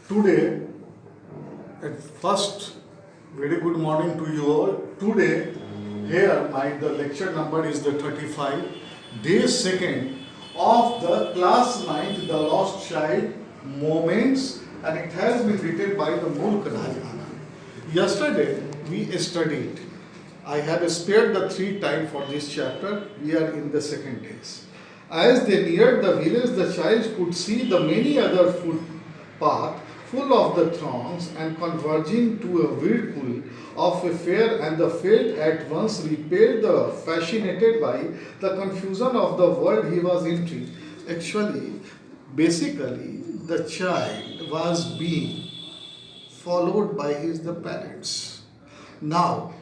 Today, at first, very good morning to you all. Today, here the lecture number is the 35, day second of the class 9th, The Lost Child Moments, and it has been written by the Mulk Rajana. Yesterday, we studied. I have spared the three time for this chapter. We are in the second days. As they neared the village, the child could see the many other footpaths full of the throngs and converging to a whirlpool of a fair, and the fate at once repelled the fascinated by the confusion of the world he was entering. Actually, basically, the child was being followed by the parents. Now,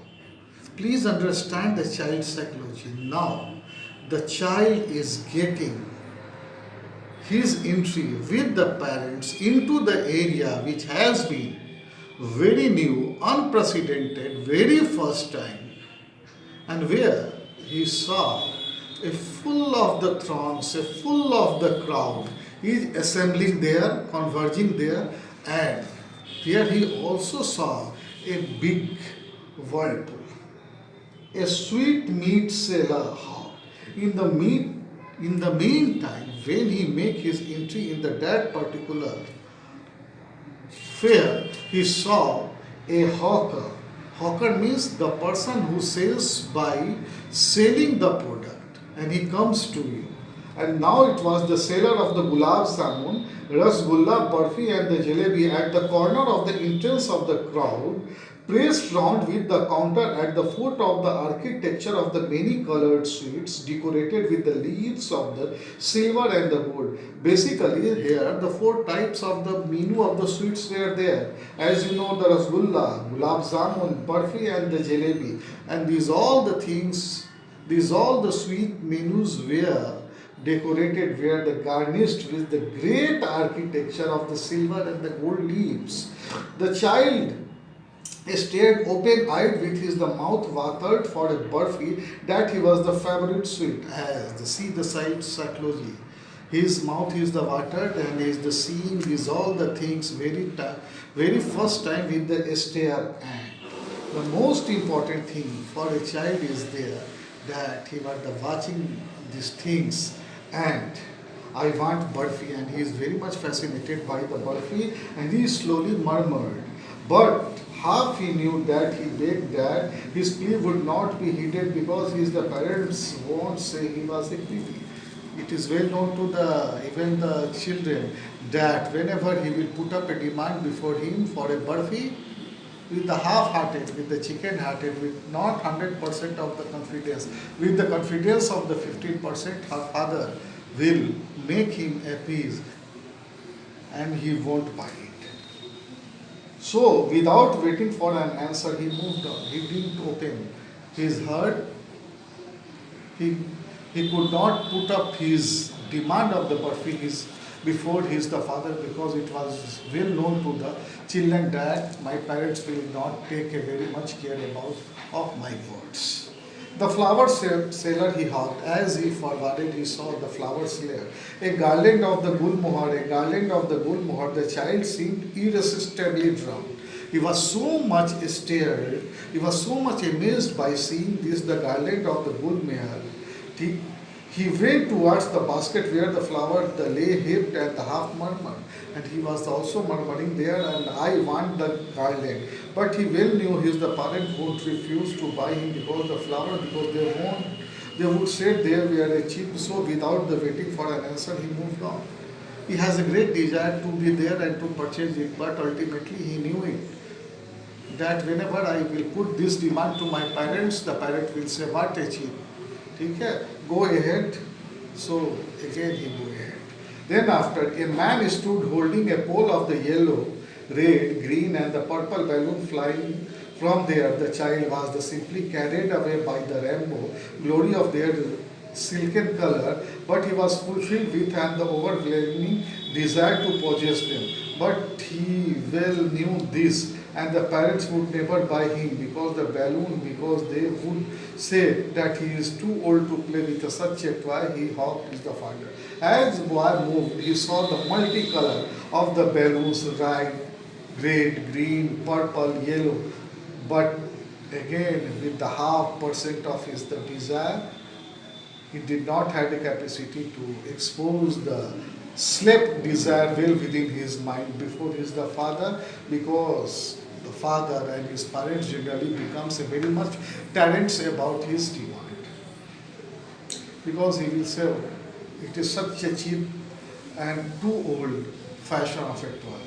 please understand the child's psychology. Now, the child is getting his entry with the parents into the area which has been very new, unprecedented, very first time, and where he saw a full of the throngs, a full of the crowd is assembling there, converging there, and there he also saw a big whirlpool, a sweet meat seller. In the meantime, when he make his entry in that particular fair, he saw a hawker. Hawker means the person who sells by selling the product, and he comes to you. And now it was the seller of the gulab jamun, rasgulla, barfi, and the jalebi at the corner of the entrance of the crowd, placed round with the counter at the foot of the architecture of the many colored sweets decorated with the leaves of the silver and the gold. Basically, here the four types of the menu of the sweets were there. As you know, the rasgulla, gulab jamun, barfi, and the jalebi. And these all the things, these all the sweet menus were decorated, were the garnished with the great architecture of the silver and the gold leaves. The child stared open-eyed with his the mouth watered for a barfi that he was the favorite sweet. As the see the side psychology, his mouth is the watered and he is the seeing these all the things very first time with the stare. And the most important thing for a child is there that he was the watching these things, and I want barfi, and he is very much fascinated by the barfi, and he slowly murmured. But half he knew that he begged that his plea would not be heeded because his the parents won't say he was a greedy. It is well known to the even the children that whenever he will put up a demand before him for a barfi, with the half-hearted, with the chicken-hearted, with not 100% of the confidence, with the confidence of the 15%, her father will make him appease and he won't buy it. So, without waiting for an answer, he moved on. He didn't open his heart. He could not put up his demand of the barfi before the father, because it was well known to the children that my parents will not take a very much care about of my words. The flower seller he hugged. As he forwarded, he saw the flower seller. A garland of the gulmohar, a garland of the gulmohar. The child seemed irresistibly drawn. He was so much stirred, he was so much amazed by seeing this, the garland of the gulmohar. He went towards the basket where the flower the lay heaped and the half murmured. And he was also murmuring there, and I want the garland. But he well knew the parent would refuse to buy him because the flower, because they would say they were cheap. So without the waiting for an answer, he moved on. He has a great desire to be there and to purchase it, but ultimately he knew it, that whenever I will put this demand to my parents, the parent will say, what a cheap. Okay, go ahead. So again he go ahead. Then after, a man stood holding a pole of the yellow, red, green, and the purple balloon flying from there. The child was simply carried away by the rainbow glory of their silken color, but he was fulfilled with an overwhelming desire to possess them. But he well knew this, and the parents would never buy him because the balloon, because they would say that he is too old to play with such a toy. He hawked is the father. As the boy moved, he saw the multicolor of the balloons, red, red, green, purple, yellow, but again with the half percent of his the desire, he did not have the capacity to expose the slept desire well within his mind before he is the father, because the father and his parents generally becomes a very much talents about his demand, because he will say it is such a cheap and too old fashion of a toy.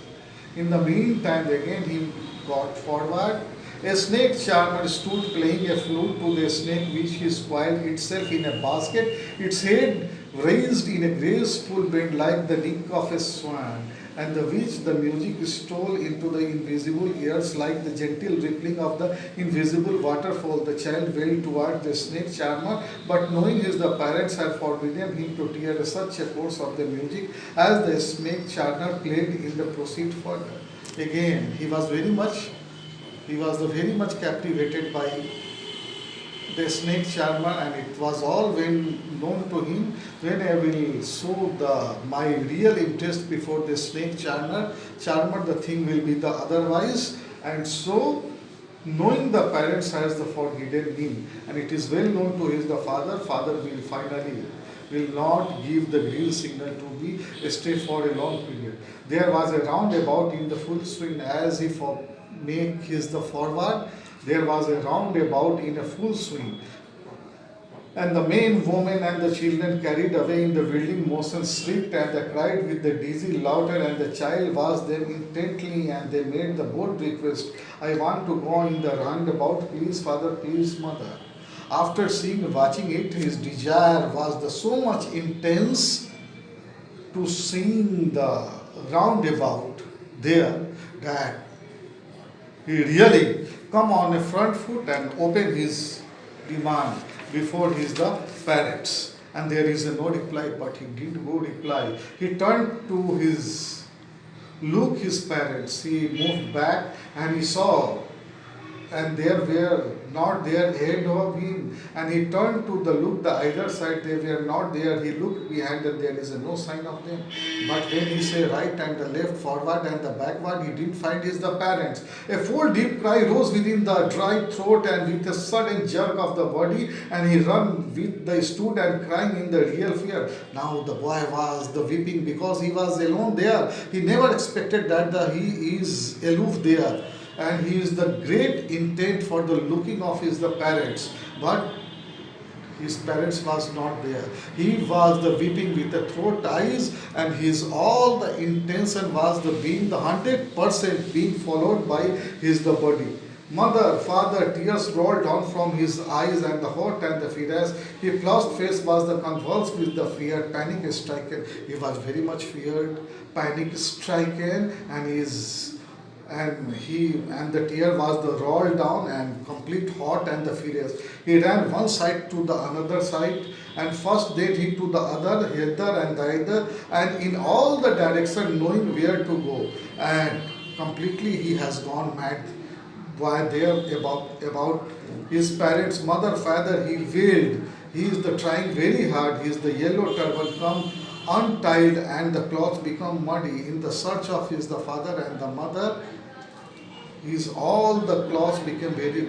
In the meantime, again he got forward. A snake charmer stood playing a flute to the snake, which he coiled itself in a basket, its head raised in a graceful bend like the neck of a swan, and the which the music stole into the invisible ears like the gentle rippling of the invisible waterfall. The child wailed toward the snake charmer, but knowing his the parents had forbidden him to hear such a course of the music as the snake charmer played in the proceed further. Again, he was very much captivated by the snake charmer, and it was all when known to him when I will show my real interest before the snake charmer the thing will be the otherwise. And so knowing the parents has the forbidden him, and it is well known to his the father will finally will not give the green signal to be stay for a long period. There was a roundabout in the full swing as if make his the forward. There was a roundabout in a full swing, and the men, women, and the children carried away in the whirling motion shrieked and they cried with the dizzy laughter, and the child watched them intently, and they made the bold request, I want to go in the roundabout, please father, please mother. After watching it, his desire was so much intense to seeing the roundabout there that he really come on a front foot and open his demand before his the parents. And there is no reply, but he didn't go reply. He turned to his parents. He moved back and he saw, and there were not there ahead of him, and he turned to the look the either side, they were not there. He looked behind and there is no sign of them. But when he say right and the left, forward and the backward, he didn't find his the parents. A full deep cry rose within the dry throat, and with a sudden jerk of the body, and he run with the stood and crying in the real fear. Now the boy was the weeping because he was alone there. He never expected that he is aloof there, and he is the great intent for the looking of his the parents, but his parents was not there. He was the weeping with the throat eyes, and his all the intention was the being the 100% being followed by his the body. Mother, father, tears rolled down from his eyes, and the hot and the furious. His flushed face was the convulsed with the fear, panic stricken. He was very much feared, panic stricken, and the tear was the rolled down and complete hot and the furious. He ran one side to the another side, and first then he to the other, hither and thither, and in all the direction knowing where to go. And completely he has gone mad. Why there about his parents, mother, father, he wailed. He is the trying very hard. He is the yellow turban come untied, and the cloth become muddy in the search of his the father and the mother. His all the clothes became very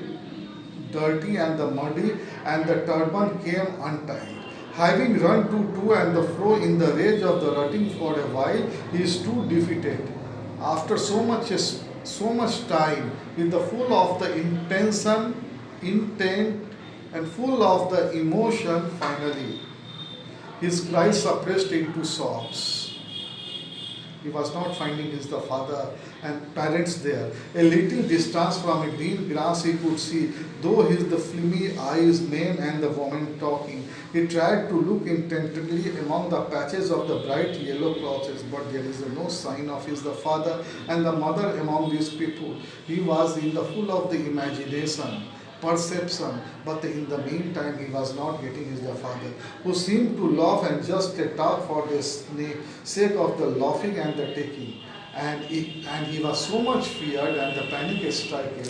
dirty and the muddy, and the turban came untied. Having run to and the fro in the rage of the rutting for a while, he is too defeated. After so much time, with the full of the intent, and full of the emotion, finally, his cries suppressed into sobs. He was not finding his the father and parents there. A little distance from a green grass he could see, though his the filmy eyes, men and the woman talking. He tried to look intently among the patches of the bright yellow clothes, but there is no sign of his the father and the mother among these people. He was in the full of the imagination, perception, but in the meantime he was not getting his the father, who seemed to laugh and just talk for the sake of the laughing and the taking. and he was so much feared and the panic struck him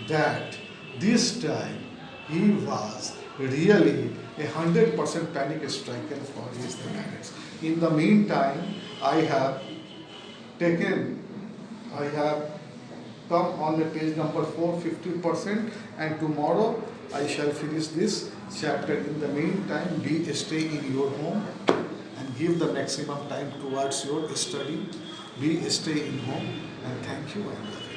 that this time he was really 100% panic stricken for his minutes. In the meantime, I have taken, I have come on the page number 450%, and tomorrow I shall finish this chapter. In the meantime, be stay in your home and give the maximum time towards your study. Be stay in home, and thank you and